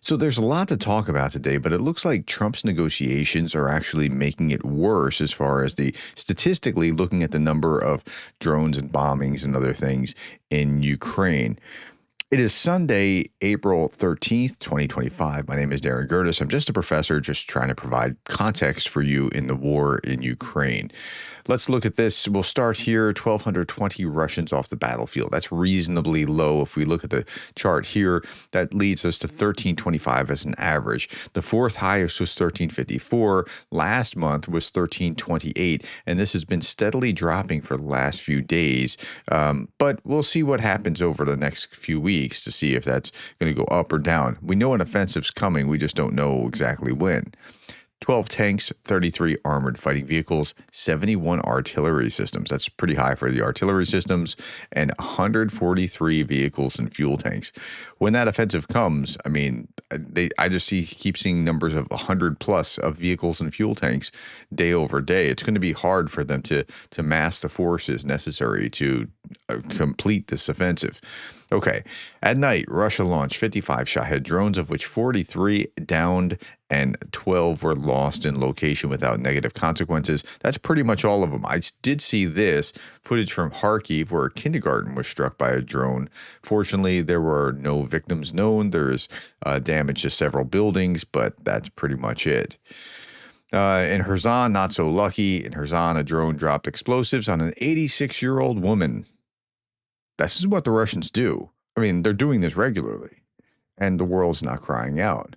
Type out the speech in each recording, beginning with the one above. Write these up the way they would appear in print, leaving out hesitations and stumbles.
So there's a lot to talk about today, but it looks like Trump's negotiations are actually making it worse as far as the statistically looking at the number of drones and bombings and other things in Ukraine. It is Sunday, April 13th, 2025. My name is Darren Gerdes. I'm just a professor just trying to provide context for you in the war in Ukraine. Let's look at this. We'll start here, 1,220 Russians off the battlefield. That's reasonably low. If we look at the chart here, that leads us to 1,325 as an average. The fourth highest was 1,354. Last month was 1,328, and this has been steadily dropping for the last few days. But we'll see what happens over the next few weeks to see if that's going to go up or down. We know an offensive's coming. We just don't know exactly when. 12 tanks, 33 armored fighting vehicles, 71 artillery systems. That's pretty high for the artillery systems, and 143 vehicles and fuel tanks. When that offensive comes, I mean, I just keep seeing numbers of 100 plus of vehicles and fuel tanks day over day. It's going to be hard for them to mass the forces necessary to complete this offensive. Okay, at night, Russia launched 55 Shahed drones, of which 43 downed and 12 were lost in location without negative consequences. That's pretty much all of them. I did see this footage from Kharkiv where a kindergarten was struck by a drone. Fortunately, there were no victims known. There is damage to several buildings, but that's pretty much it. In Kherson, not so lucky. In Kherson, a drone dropped explosives on an 86-year-old woman. This is what the Russians do. I mean, they're doing this regularly, and the world's not crying out.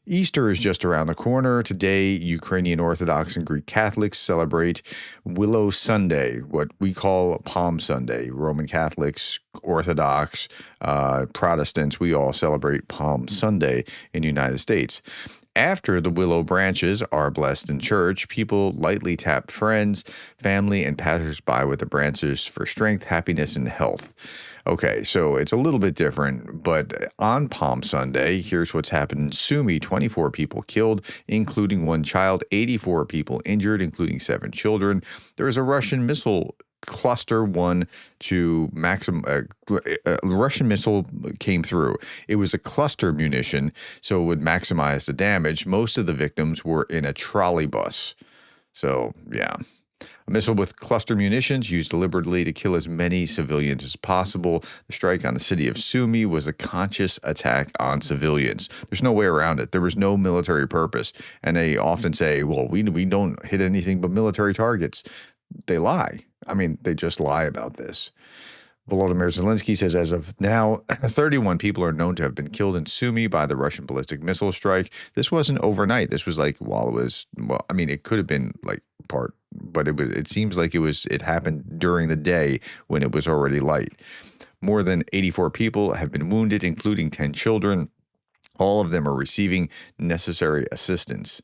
Easter is just around the corner. Today, Ukrainian Orthodox and Greek Catholics celebrate Willow Sunday, what we call Palm Sunday. Roman Catholics, Orthodox, Protestants, we all celebrate Palm Sunday in the United States. After the willow branches are blessed in church, people lightly tap friends, family, and passersby with the branches for strength, happiness, and health. Okay, so it's a little bit different, but on Palm Sunday, here's what's happened in Sumy. 24 people killed, including one child, 84 people injured, including 7 children. There was a Russian missile cluster Russian missile came through. It was a cluster munition, so it would maximize the damage. Most of the victims were in a trolley bus. So, yeah. A missile with cluster munitions used deliberately to kill as many civilians as possible. The strike on the city of Sumy was a conscious attack on civilians. There's no way around it. There was no military purpose. And they often say, well, we don't hit anything but military targets. They lie. I mean, they just lie about this. Volodymyr Zelensky says as of now, 31 people are known to have been killed in Sumy by the Russian ballistic missile strike. This wasn't overnight. This was like while it was, well, I mean, it could have been like but it seems like it happened during the day when it was already light. More than 84 people have been wounded, including 10 children. All of them are receiving necessary assistance.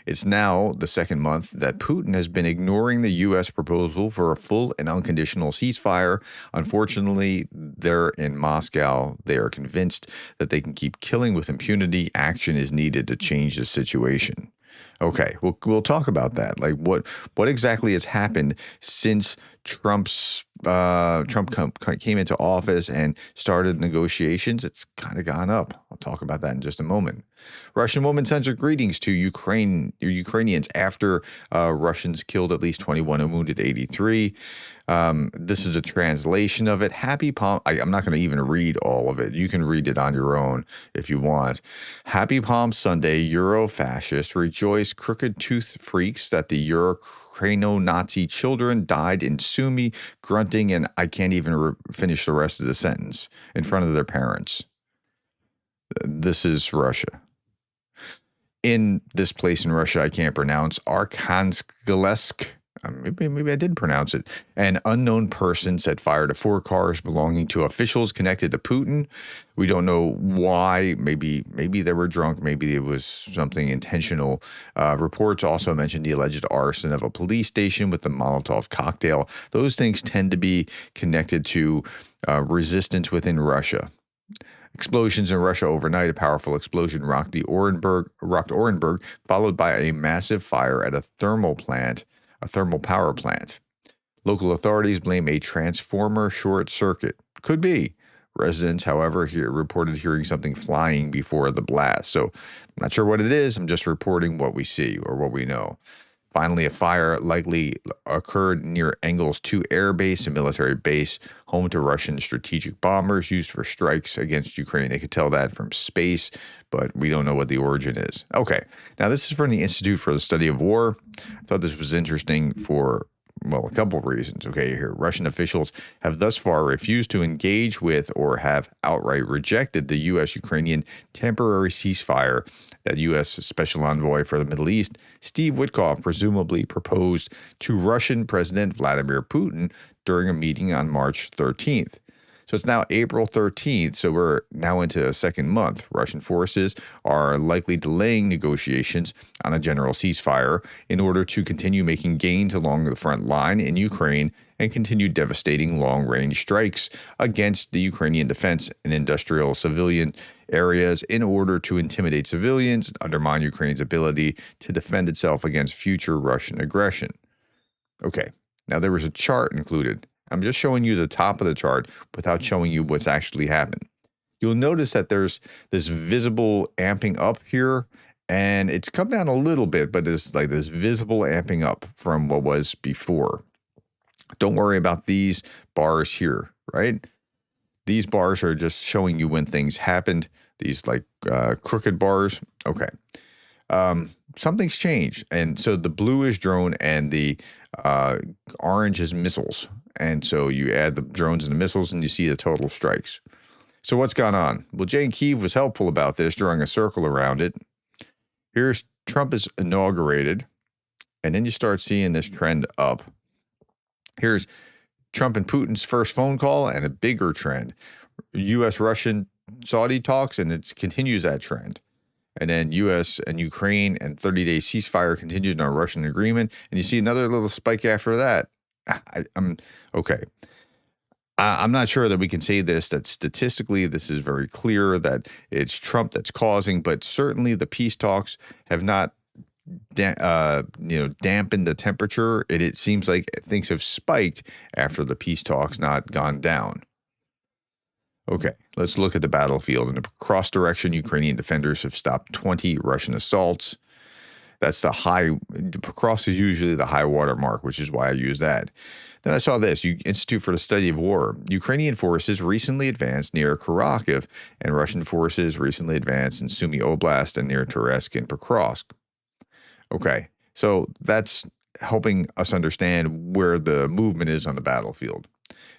It's now the second month that Putin has been ignoring the U.S. proposal for a full and unconditional ceasefire. Unfortunately, they're in Moscow. They are convinced that they can keep killing with impunity. Action is needed to change the situation. Okay, we'll talk about that. Like what exactly has happened since Trump came into office and started negotiations? It's kind of gone up. I'll talk about that in just a moment. Russian woman sends her greetings to Ukrainians after Russians killed at least 21 and wounded 83. This is a translation of it. Happy Palm. I'm not going to even read all of it. You can read it on your own if you want. Happy Palm Sunday, Euro-fascists. Rejoice, crooked tooth freaks, that the Ukraino-Nazi children died in Sumy, grunting, and I can't even finish the rest of the sentence, in front of their parents. This is Russia. In this place in Russia I can't pronounce, Arkhangelsk. Maybe I did pronounce it. An unknown person set fire to 4 cars belonging to officials connected to Putin. We don't know why. Maybe they were drunk. Maybe it was something intentional. Reports also mentioned the alleged arson of a police station with the Molotov cocktail. Those things tend to be connected to resistance within Russia. Explosions in Russia overnight. A powerful explosion rocked Orenburg, followed by a massive fire at a thermal power plant. Local authorities blame a transformer short circuit. Could be. Residents, however, reported hearing something flying before the blast. So I'm not sure what it is. I'm just reporting what we see or what we know. Finally, a fire likely occurred near Engels 2 Air Base, a military base home to Russian strategic bombers used for strikes against Ukraine. They could tell that from space, but we don't know what the origin is. Okay, now this is from the Institute for the Study of War. I thought this was interesting for, well, a couple of reasons. Okay, here, Russian officials have thus far refused to engage with or have outright rejected the U.S.-Ukrainian temporary ceasefire that U.S. Special Envoy for the Middle East, Steve Witkoff, presumably proposed to Russian President Vladimir Putin during a meeting on March 13th. So it's now April 13th, so we're now into a second month. Russian forces are likely delaying negotiations on a general ceasefire in order to continue making gains along the front line in Ukraine and continue devastating long-range strikes against the Ukrainian defense and industrial civilian areas in order to intimidate civilians and undermine Ukraine's ability to defend itself against future Russian aggression. Okay, now there was a chart included. I'm just showing you the top of the chart without showing you what's actually happened. You'll notice that there's this visible amping up here, and it's come down a little bit, but there's like this visible amping up from what was before. Don't worry about these bars here, right? These bars are just showing you when things happened. These like crooked bars. Okay. Something's changed. And so the blue is drone and the orange is missiles. And so you add the drones and the missiles and you see the total strikes. So what's gone on? Well, Jane Kiev was helpful about this, drawing a circle around it. Here's Trump is inaugurated. And then you start seeing this trend up. Here's Trump and Putin's first phone call and a bigger trend. U.S. Russian Saudi talks, and it continues that trend. And then U.S. and Ukraine and 30-day ceasefire contingent on Russian agreement. And you see another little spike after that. I'm okay. I'm not sure that we can say this, that statistically this is very clear that it's Trump that's causing, but certainly the peace talks have not dampened the temperature. It seems like things have spiked after the peace talks not gone down. Okay, let's look at the battlefield. In a cross direction, Ukrainian defenders have stopped 20 Russian assaults. That's the high, cross is usually the high water mark, which is why I use that. Then I saw this, Institute for the Study of War. Ukrainian forces recently advanced near Kharkiv, and Russian forces recently advanced in Sumy Oblast and near Toretsk and Pokrovsk. Okay, so that's helping us understand where the movement is on the battlefield.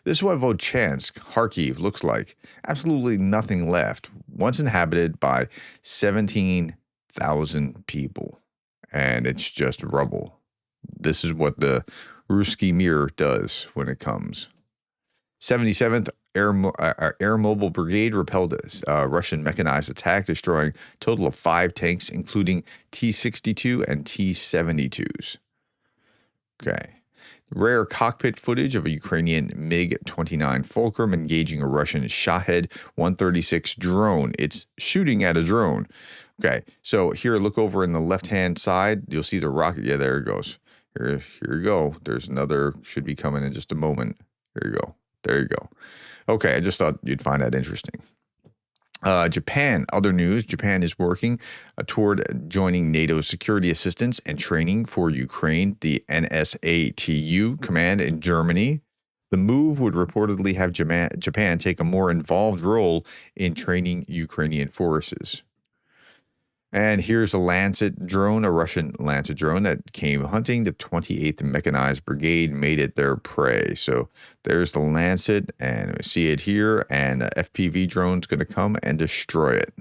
This is what Volchansk, Kharkiv, looks like. Absolutely nothing left. Once inhabited by 17,000 people. And it's just rubble. This is what the Ruski Mir does when it comes. 77th Air Mobile Brigade repelled a Russian mechanized attack, destroying a total of 5 tanks, including T-62 and T-72s. Okay. Rare cockpit footage of a Ukrainian MiG-29 Fulcrum engaging a Russian Shahed 136 drone. It's shooting at a drone. Okay, so here, look over in the left-hand side. You'll see the rocket. Yeah, there it goes. Here you go. There's another, should be coming in just a moment. There you go. There you go. Okay, I just thought you'd find that interesting. Japan, other news, Japan is working toward joining NATO's security assistance and training for Ukraine, the NSATU command in Germany. The move would reportedly have Japan take a more involved role in training Ukrainian forces. And here's a Lancet drone, a Russian Lancet drone that came hunting. The 28th Mechanized Brigade made it their prey. So there's the Lancet, and we see it here, and a FPV drone's going to come and destroy it.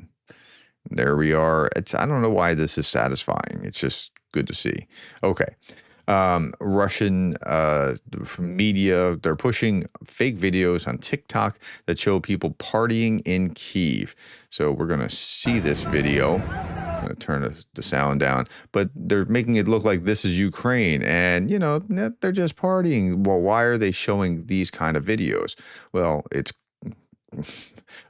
There we are. I don't know why this is satisfying. It's just good to see. Okay. Russian media, they're pushing fake videos on TikTok that show people partying in Kyiv. So we're going to see this video. I'm going to turn the sound down, but they're making it look like this is Ukraine and, you know, they're just partying. Well, why are they showing these kind of videos? Well, it's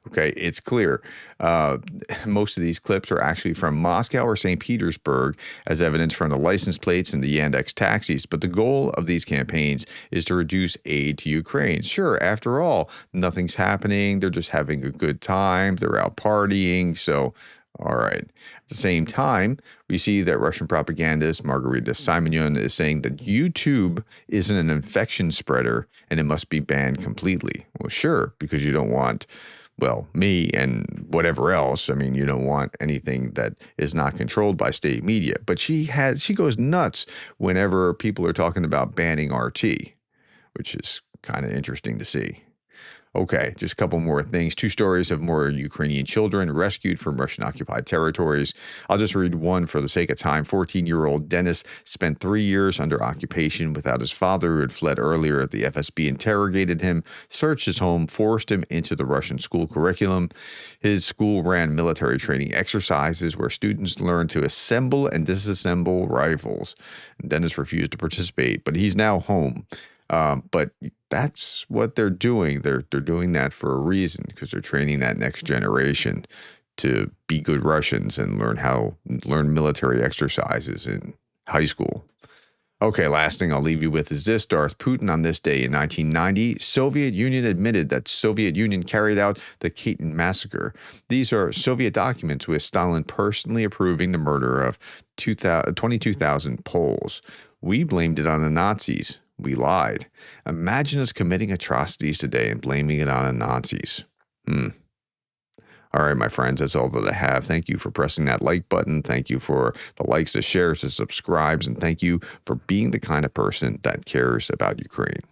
Okay, it's clear. Uh, Most of these clips are actually from Moscow or St. Petersburg, as evidence from the license plates and the Yandex taxis. But the goal of these campaigns is to reduce aid to Ukraine. Sure, after all, nothing's happening. They're just having a good time. They're out partying. So, all right. At the same time, we see that Russian propagandist Margarita Simonyan is saying that YouTube isn't an infection spreader and it must be banned completely. Well, sure, because you don't want, well, me and whatever else. I mean, you don't want anything that is not controlled by state media. But she goes nuts whenever people are talking about banning RT, which is kind of interesting to see. Okay, just a couple more things. Two stories of more Ukrainian children rescued from Russian-occupied territories. I'll just read one for the sake of time. 14-year-old Dennis spent 3 years under occupation without his father, who had fled earlier. The FSB interrogated him, searched his home, forced him into the Russian school curriculum. His school ran military training exercises where students learned to assemble and disassemble rifles. Dennis refused to participate, but he's now home. But that's what they're doing. They're doing that for a reason, because they're training that next generation to be good Russians and learn military exercises in high school. Okay, last thing I'll leave you with is this. Darth Putin on this day in 1990, Soviet Union admitted that Soviet Union carried out the Katyn massacre. These are Soviet documents with Stalin personally approving the murder of 22,000 Poles. We blamed it on the Nazis. We lied. Imagine us committing atrocities today and blaming it on the Nazis. All right, my friends, that's all that I have. Thank you for pressing that like button. Thank you for the likes, the shares, the subscribes, and thank you for being the kind of person that cares about Ukraine.